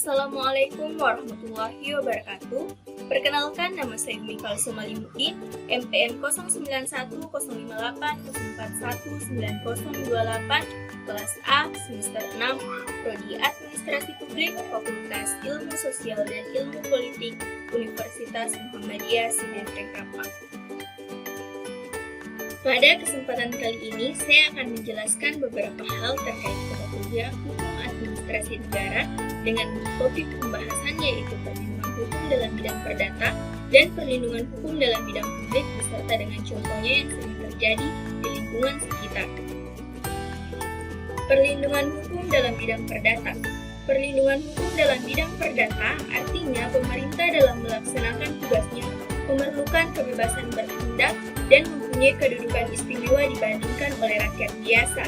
Assalamualaikum warahmatullahi wabarakatuh. Perkenalkan, nama saya Umi Kalsum Alimuddin, MPN 091104190028, kelas A, semester 6, Prodi Administrasi Publik, Fakultas Ilmu Sosial dan Ilmu Politik, Universitas Muhammadiyah Sidrap Rempang. Pada kesempatan kali ini, saya akan menjelaskan beberapa hal terkait mata kuliah Hukum Administrasi Negara dengan topik pembahasan yaitu perlindungan hukum dalam bidang perdata dan perlindungan hukum dalam bidang publik beserta dengan contohnya yang sering terjadi di lingkungan sekitar. Perlindungan hukum dalam bidang perdata. Perlindungan hukum dalam bidang perdata artinya pemerintah dalam melaksanakan tugasnya memerlukan kebebasan bertindak dan mempunyai kedudukan istimewa dibandingkan oleh rakyat biasa.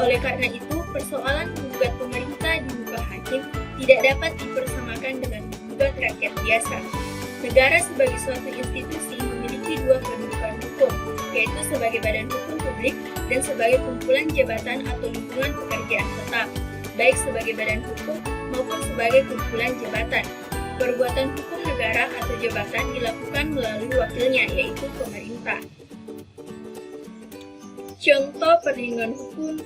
Oleh karena itu, persoalan menggugat pemerintah di muka hakim tidak dapat dipersamakan dengan menggugat rakyat biasa. Negara sebagai suatu institusi memiliki dua kedudukan hukum, yaitu sebagai badan hukum publik dan sebagai kumpulan jabatan atau lingkungan pekerjaan tetap, baik sebagai badan hukum maupun sebagai kumpulan jabatan. Perbuatan hukum negara atau jabatan dilakukan melalui wakilnya, yaitu pemerintah. Contoh perlindungan hukum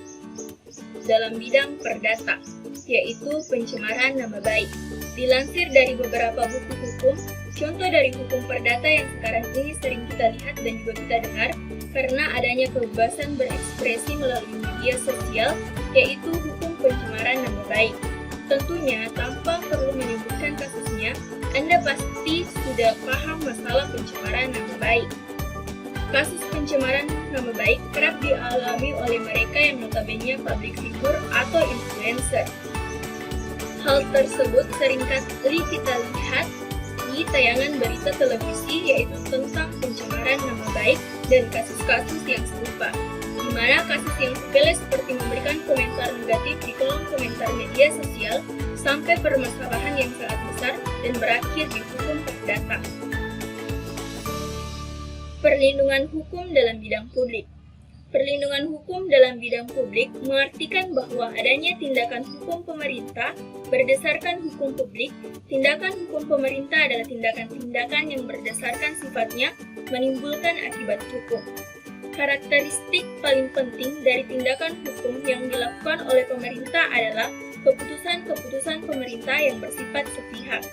dalam bidang perdata, yaitu pencemaran nama baik. Dilansir dari beberapa buku hukum, contoh dari hukum perdata yang sekarang ini sering kita lihat dan juga kita dengar karena adanya kebebasan berekspresi melalui media sosial, yaitu hukum pencemaran nama baik. Tentunya, tanpa perlu menyebutkan kasusnya, Anda pasti sudah paham masalah pencemaran nama baik. Kasus pencemaran nama baik kerap dialami oleh mereka yang notabene public figure atau influencer. Hal tersebut seringkali kita lihat di tayangan berita televisi, yaitu tentang pencemaran nama baik dan kasus-kasus yang serupa, di mana kasus yang sepele seperti memberikan komentar negatif di kolom komentar media sosial sampai permasalahan yang sangat besar dan berakhir di hukum perdata. Perlindungan hukum dalam bidang publik. Perlindungan hukum dalam bidang publik mengartikan bahwa adanya tindakan hukum pemerintah berdasarkan hukum publik. Tindakan hukum pemerintah adalah tindakan-tindakan yang berdasarkan sifatnya menimbulkan akibat hukum. Karakteristik paling penting dari tindakan hukum yang dilakukan oleh pemerintah adalah keputusan-keputusan pemerintah yang bersifat sepihak.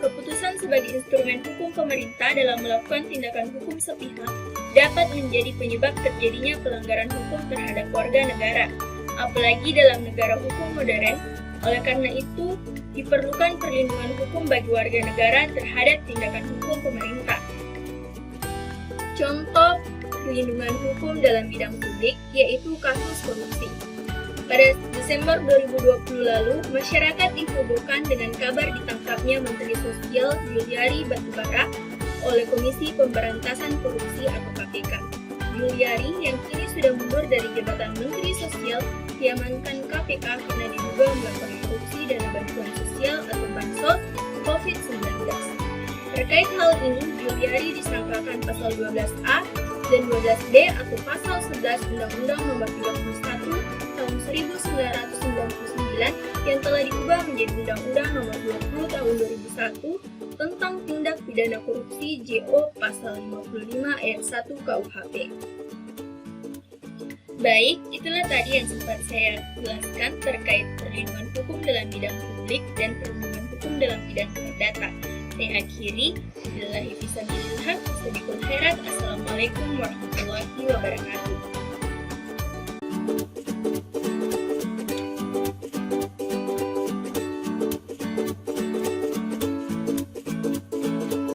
Keputusan sebagai instrumen hukum pemerintah dalam melakukan tindakan hukum sepihak dapat menjadi penyebab terjadinya pelanggaran hukum terhadap warga negara, apalagi dalam negara hukum modern. Oleh karena itu, diperlukan perlindungan hukum bagi warga negara terhadap tindakan hukum pemerintah. Contoh perlindungan hukum dalam bidang publik yaitu kasus korupsi. Pada Desember 2020 lalu, masyarakat dihebohkan dengan kabar ditangkapnya Menteri Sosial Juliari Batubara oleh Komisi Pemberantasan Korupsi atau KPK. Juliari yang kini sudah mundur dari jabatan Menteri Sosial diamankan KPK karena diduga melakukan korupsi dana bantuan sosial atau bansos COVID-19. Terkait hal ini, Juliari disangkakan pasal 12A dan 12B atau pasal 11 Undang-Undang Nomor 31 tahun 1999 yang telah diubah menjadi Undang-Undang Nomor 20 tahun 2001 tentang tindak pidana korupsi JO pasal 55 ayat 1 KUHP. Baik, itulah tadi yang sempat saya jelaskan terkait perlindungan hukum dalam bidang publik dan perlindungan hukum dalam bidang perdata. Saya akhiri, billahi fisabilillah, wassalamualaikum warahmatullahi wabarakatuh.